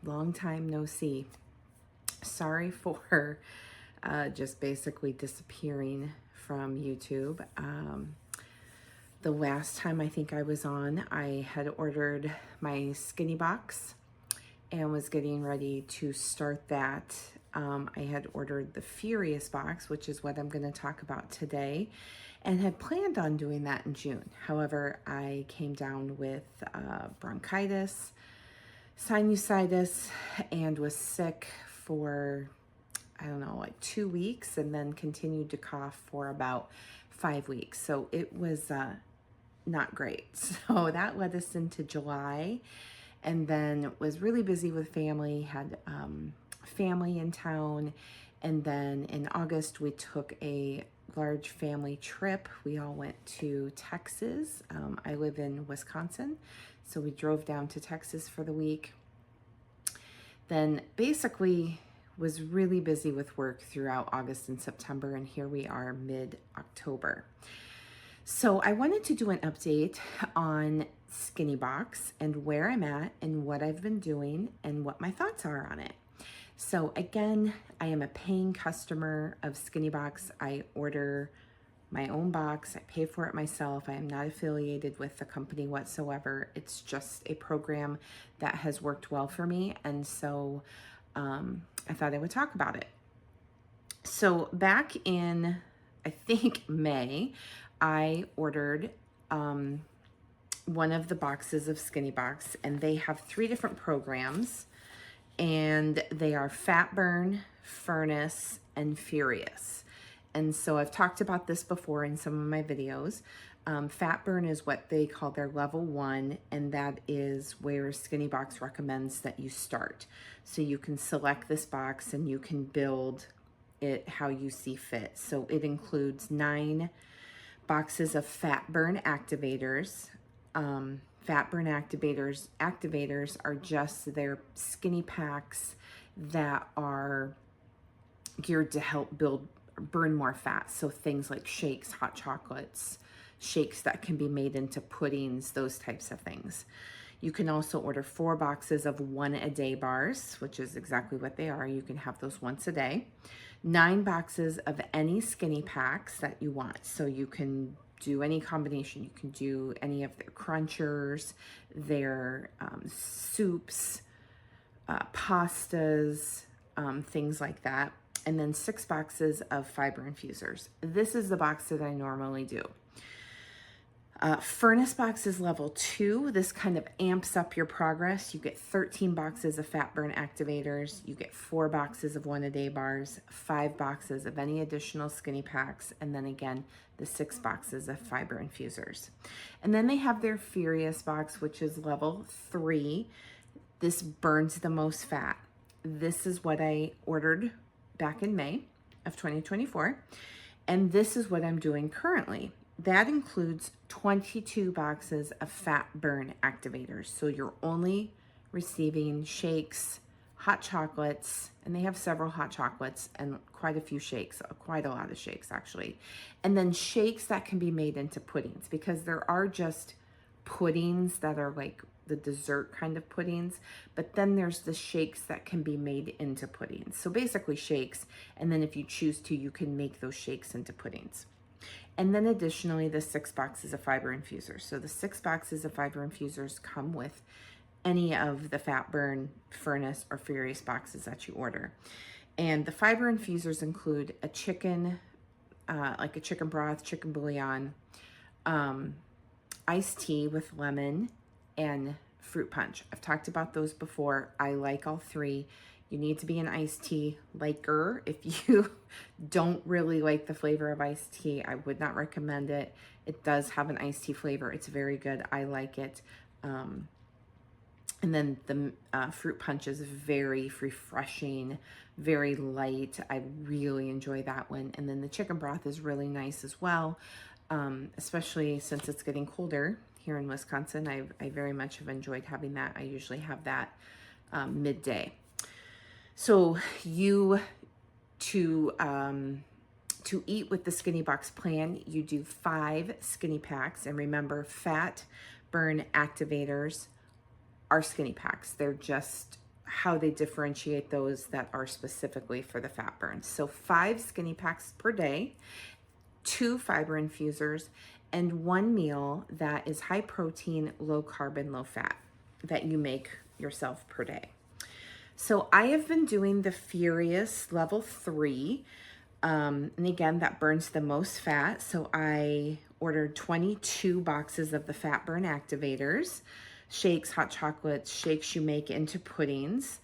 long time no see. Sorry for just basically disappearing from YouTube. The last time I think I was on, I had ordered my SkinnyBox and was getting ready to start that. I had ordered the Furious box, which is what I'm going to talk about today, and had planned on doing that in June. However, I came down with bronchitis, sinusitis, and was sick for, I don't know, like 2 weeks, and then continued to cough for about 5 weeks. So it was not great. So that led us into July, and then was really busy with family, had family in town. And then in August, we took a large family trip. We all went to Texas. I live in Wisconsin, so we drove down to Texas for the week. Then basically was really busy with work throughout August and September, and here we are mid-October. So I wanted to do an update on SkinnyBox and where I'm at and what I've been doing and what my thoughts are on it. So again, I am a paying customer of SkinnyBox. I order my own box. I pay for it myself. I am not affiliated with the company whatsoever. It's just a program that has worked well for me. And so I thought I would talk about it. So back in, I think, May, I ordered one of the boxes of SkinnyBox, and they have 3 different programs, and they are Fat Burn, Furnace, and Furious. And so I've talked about this before in some of my videos. Fat Burn is what they call their level 1, and that is where SkinnyBox recommends that you start. So you can select this box and you can build it how you see fit. So it includes 9 boxes of Fat Burn activators. Fat Burn activators are just their skinny packs that are geared to help burn more fat. So things like shakes, hot chocolates, shakes that can be made into puddings, those types of things. You can also order 4 boxes of 1-a-day bars, which is exactly what they are. You can have those once a day. 9 boxes of any skinny packs that you want. So you can do any combination. You can do any of their crunchers, their soups, pastas, things like that. And then 6 boxes of fiber infusers. This is the box that I normally do. Furnace box is level 2. This kind of amps up your progress. You get 13 boxes of Fat Burn activators. You get 4 boxes of 1-a-day bars, 5 boxes of any additional skinny packs, and then again, the 6 boxes of fiber infusers. And then they have their Furious box, which is level 3. This burns the most fat. This is what I ordered back in May of 2024. And this is what I'm doing currently. That includes 22 boxes of Fat Burn activators. So you're only receiving shakes, hot chocolates, and they have several hot chocolates and quite a few shakes, quite a lot of shakes actually. And then shakes that can be made into puddings, because there are just puddings that are like the dessert kind of puddings, but then there's the shakes that can be made into puddings. So basically shakes, and then if you choose to, you can make those shakes into puddings. And then additionally, the 6 boxes of fiber infusers. So the 6 boxes of fiber infusers come with any of the Fat Burn, Furnace, or Furious boxes that you order. And the fiber infusers include a chicken, like a chicken broth, chicken bouillon, iced tea with lemon, and fruit punch. I've talked about those before. I like all 3. You need to be an iced tea liker. If you don't really like the flavor of iced tea, I would not recommend it. It does have an iced tea flavor. It's very good. I like it. And then the fruit punch is very refreshing, very light. I really enjoy that one. And then the chicken broth is really nice as well, especially since it's getting colder here in Wisconsin. I very much have enjoyed having that. I usually have that midday. So to eat with the SkinnyBox plan, you do 5 skinny packs. And remember, Fat Burn activators are skinny packs. They're just how they differentiate those that are specifically for the fat burn. So 5 skinny packs per day, 2 fiber infusers, and 1 meal that is high protein, low carb, and low fat that you make yourself per day. So I have been doing the Furious level 3. And again, that burns the most fat. So I ordered 22 boxes of the fat burn activators, shakes, hot chocolates, shakes you make into puddings.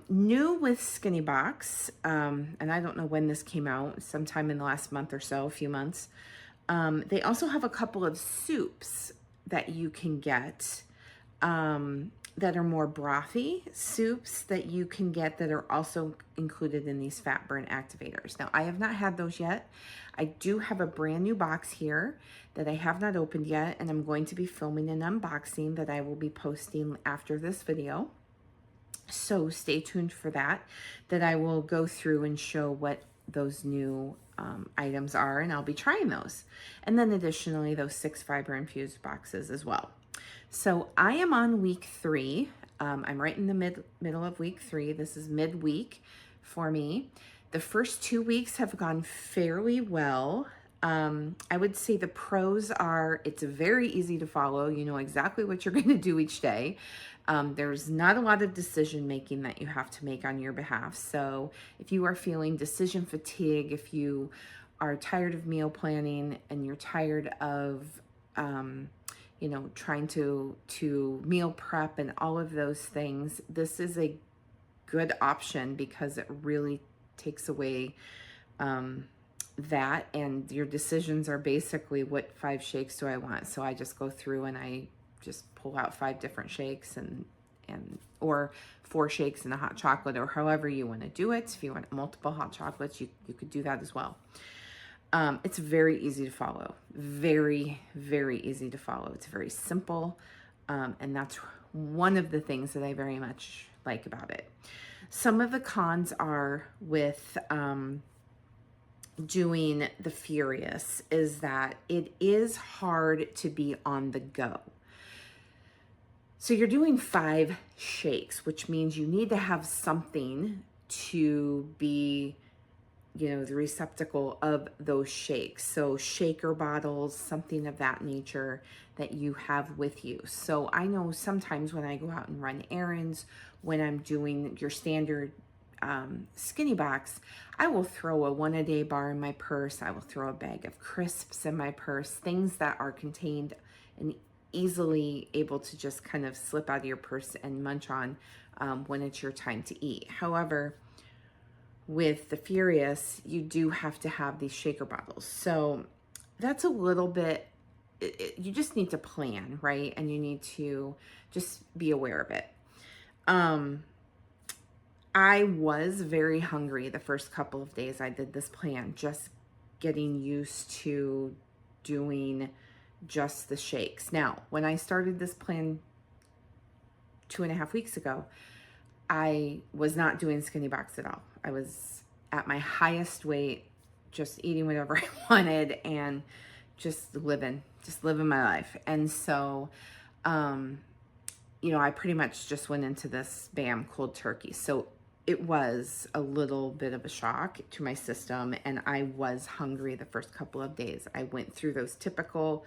New with SkinnyBox, and I don't know when this came out, sometime in the last month or so, a few months. They also have a couple of soups that you can get that are more brothy soups that you can get that are also included in these fat burn activators. Now, I have not had those yet. I do have a brand new box here that I have not opened yet, and I'm going to be filming an unboxing that I will be posting after this video. So stay tuned for that I will go through and show what those new items are, and I'll be trying those. And then additionally, those 6 fiber infused boxes as well. So I am on week 3. I'm right in the middle of week 3. This is midweek for me. The first 2 weeks have gone fairly well. I would say the pros are it's very easy to follow. You know exactly what you're going to do each day. There's not a lot of decision making that you have to make on your behalf. So if you are feeling decision fatigue, if you are tired of meal planning and you're tired of you know, trying to meal prep and all of those things, this is a good option because it really takes away that, and your decisions are basically what 5 shakes do I want. So I just go through and I just pull out 5 different shakes and or 4 shakes and a hot chocolate, or however you want to do it. If you want multiple hot chocolates, you could do that as well. It's very easy to follow. Very, very easy to follow. It's very simple. And that's one of the things that I very much like about it. Some of the cons are with doing the Furious is that it is hard to be on the go. So you're doing 5 shakes, which means you need to have something to be, you know, the receptacle of those shakes. So shaker bottles, something of that nature that you have with you. So I know sometimes when I go out and run errands, when I'm doing your standard SkinnyBox, I will throw a 1-a-day bar in my purse. I will throw a bag of crisps in my purse, things that are contained and easily able to just kind of slip out of your purse and munch on when it's your time to eat. However, with the Furious, you do have to have these shaker bottles. So that's a little bit, you just need to plan, right? And you need to just be aware of it. I was very hungry the first couple of days I did this plan, just getting used to doing just the shakes. Now, when I started this plan 2.5 weeks ago, I was not doing SkinnyBox at all. I was at my highest weight, just eating whatever I wanted and just living my life. And so, you know, I pretty much just went into this, bam, cold turkey. So it was a little bit of a shock to my system, and I was hungry the first couple of days. I went through those typical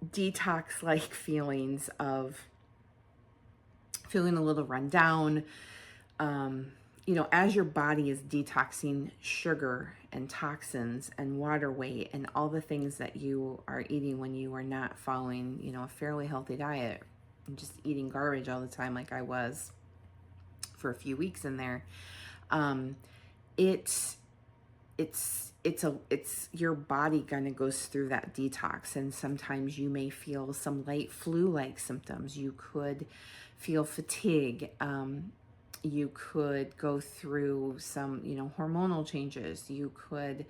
detox-like feelings of feeling a little run down. You know, as your body is detoxing sugar and toxins and water weight and all the things that you are eating when you are not following, you know, a fairly healthy diet and just eating garbage all the time like I was for a few weeks in there, it's your body kind of goes through that detox, and sometimes you may feel some light flu-like symptoms. You could feel fatigue. You could go through some, you know, hormonal changes. You could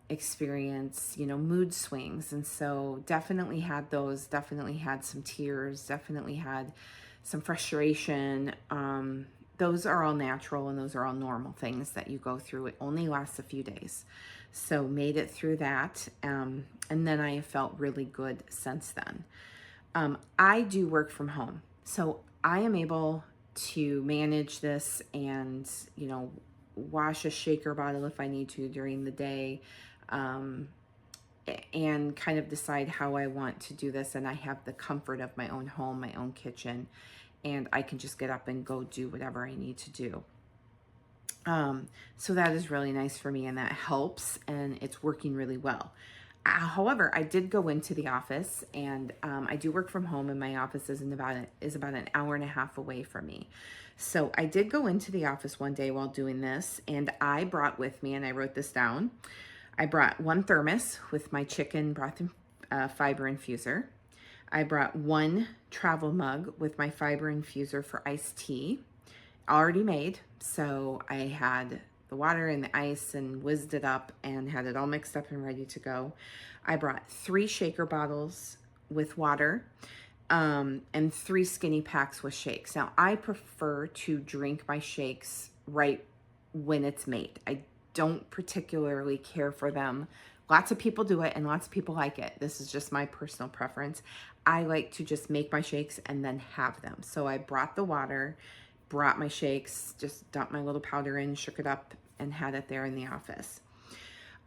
experience, you know, mood swings. And so definitely had those, definitely had some tears, definitely had some frustration. Those are all natural and those are all normal things that you go through. It only lasts a few days. So made it through that. And then I felt really good since then. I do work from home. So I am able to manage this and, wash a shaker bottle if I need to during the day, and kind of decide how I want to do this. And I have the comfort of my own home, my own kitchen, and I can just get up and go do whatever I need to do. So that is really nice for me, and that helps, and it's working really well. However, I did go into the office, and I do work from home, and my office is about an hour and a half away from me. So I did go into the office one day while doing this, and I brought with me, and I wrote this down, I brought one thermos with my chicken broth and fiber infuser. I brought one travel mug with my fiber infuser for iced tea, already made. So I had the water and the ice and whizzed it up and had it all mixed up and ready to go. I brought 3 shaker bottles with water, and 3 skinny packs with shakes. Now, I prefer to drink my shakes right when it's made. I don't particularly care for them. Lots of people do it and lots of people like it. This is just my personal preference. I like to just make my shakes and then have them. So I brought the water, brought my shakes, just dumped my little powder in, shook it up, and had it there in the office.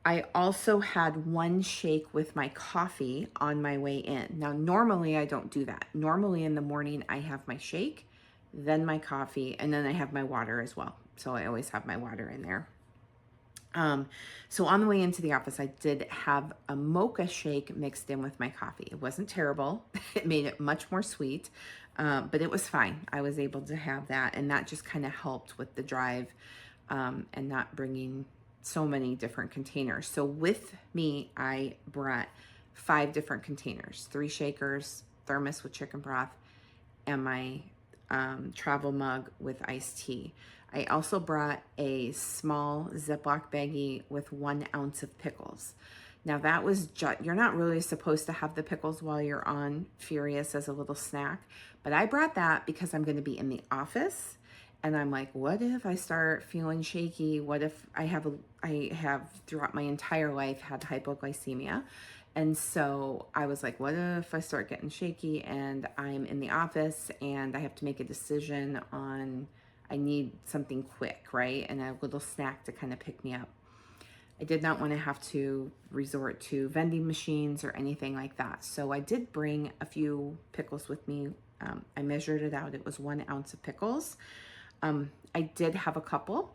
I also had 1 shake with my coffee on my way in. Now, normally I don't do that. Normally in the morning I have my shake, then my coffee, and then I have my water as well. So I always have my water in there. So on the way into the office, I did have a mocha shake mixed in with my coffee. It wasn't terrible. It made it much more sweet, but it was fine. I was able to have that, and that just kind of helped with the drive, and not bringing so many different containers. So with me, I brought 5 different containers, 3 shakers, thermos with chicken broth, and my travel mug with iced tea. I also brought a small Ziploc baggie with 1 ounce of pickles. Now that was you're not really supposed to have the pickles while you're on Furious as a little snack, but I brought that because I'm going to be in the office, and I'm like, what if I start feeling shaky? What if I have throughout my entire life had hypoglycemia? And so I was like, what if I start getting shaky and I'm in the office and I have to make a decision on, I need something quick, right? And a little snack to kind of pick me up. I did not want to have to resort to vending machines or anything like that. So I did bring a few pickles with me. I measured it out. It was 1 ounce of pickles. I did have a couple,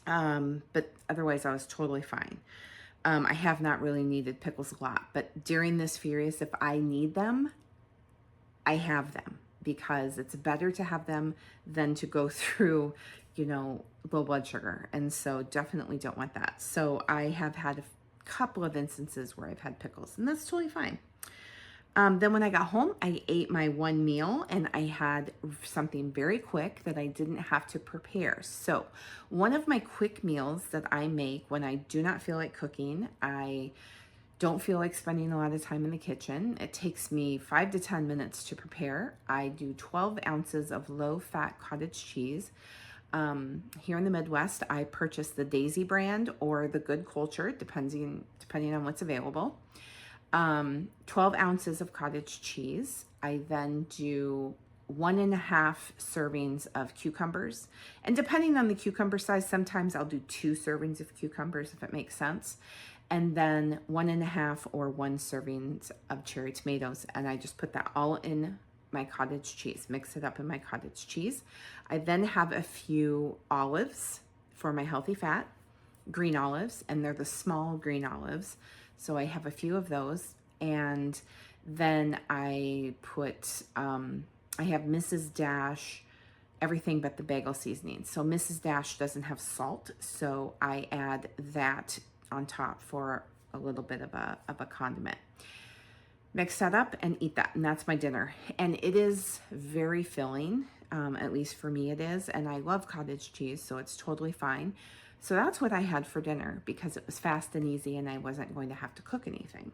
but otherwise I was totally fine. I have not really needed pickles a lot, but during this Furious, if I need them, I have them, because it's better to have them than to go through, low blood sugar. And so definitely don't want that. So I have had a couple of instances where I've had pickles, and that's totally fine. Then when I got home, I ate my 1 meal, and I had something very quick that I didn't have to prepare. So one of my quick meals that I make when I do not feel like cooking, I don't feel like spending a lot of time in the kitchen. It takes me 5 to 10 minutes to prepare. I do 12 ounces of low-fat cottage cheese. Here in the Midwest, I purchase the Daisy brand or the Good Culture, depending on what's available. 12 ounces of cottage cheese. I then do 1.5 servings of cucumbers. And depending on the cucumber size, sometimes I'll do 2 servings of cucumbers if it makes sense. And then 1.5 or 1 servings of cherry tomatoes. And I just put that all in my cottage cheese, mix it up in my cottage cheese. I then have a few olives for my healthy fat, green olives, and they're the small green olives. So I have a few of those, and then I put, I have Mrs. Dash, everything but the bagel seasoning. So Mrs. Dash doesn't have salt, so I add that on top for a little bit of a condiment. Mix that up and eat that, and that's my dinner. And it is very filling, at least for me it is, and I love cottage cheese, so it's totally fine. So that's what I had for dinner, because it was fast and easy and I wasn't going to have to cook anything.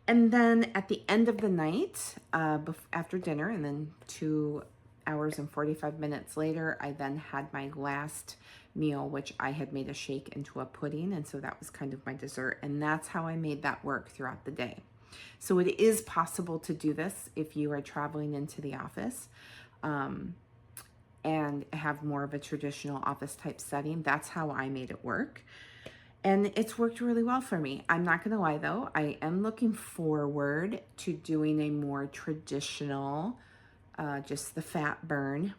And then at the end of the night, after dinner, and then 2 hours and 45 minutes later, I then had my last meal, which I had made a shake into a pudding. And so that was kind of my dessert. And that's how I made that work throughout the day. So it is possible to do this if you are traveling into the office. and have more of a traditional office type setting. That's how I made it work. And it's worked really well for me. I'm not gonna lie though, I am looking forward to doing a more traditional, just the fat burn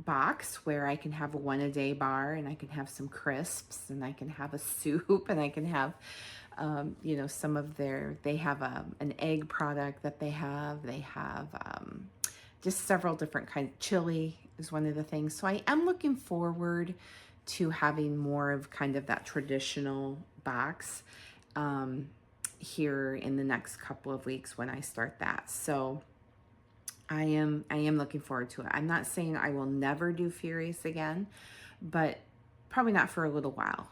box where I can have a 1-a-day bar, and I can have some crisps, and I can have a soup, and I can have, you know, some of they have an egg product that they have. They have just several different kinds. Chili is one of the things. So I am looking forward to having more of kind of that traditional box here in the next couple of weeks when I start that. So I am looking forward to it. I'm not saying I will never do Furious again, but probably not for a little while.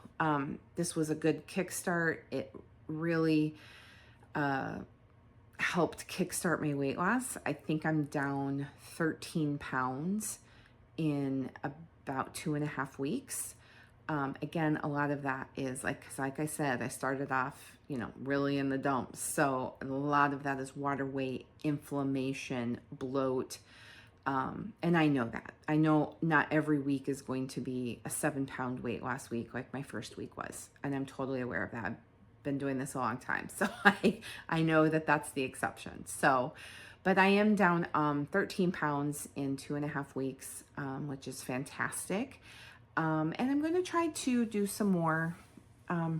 This was a good kickstart. It really helped kickstart my weight loss. I think I'm down 13 pounds in about 2.5 weeks. Again, a lot of that is like I said, I started off, you know, really in the dumps. So a lot of that is water weight, inflammation, bloat. And I know that. I know not every week is going to be a 7-pound weight loss week like my first week was. And I'm totally aware of that. I've been doing this a long time. So I know that that's the exception. So, but I am down 13 pounds in 2.5 weeks, which is fantastic. And I'm going to try to do some more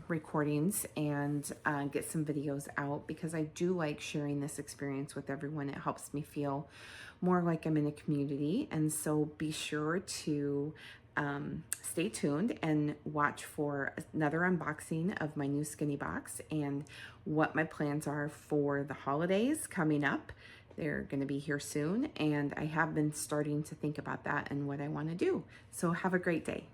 recordings and get some videos out, because I do like sharing this experience with everyone. It helps me feel more like I'm in a community. And so be sure to stay tuned and watch for another unboxing of my new SkinnyBox and what my plans are for the holidays coming up. They're going to be here soon, and I have been starting to think about that and what I want to do. So have a great day.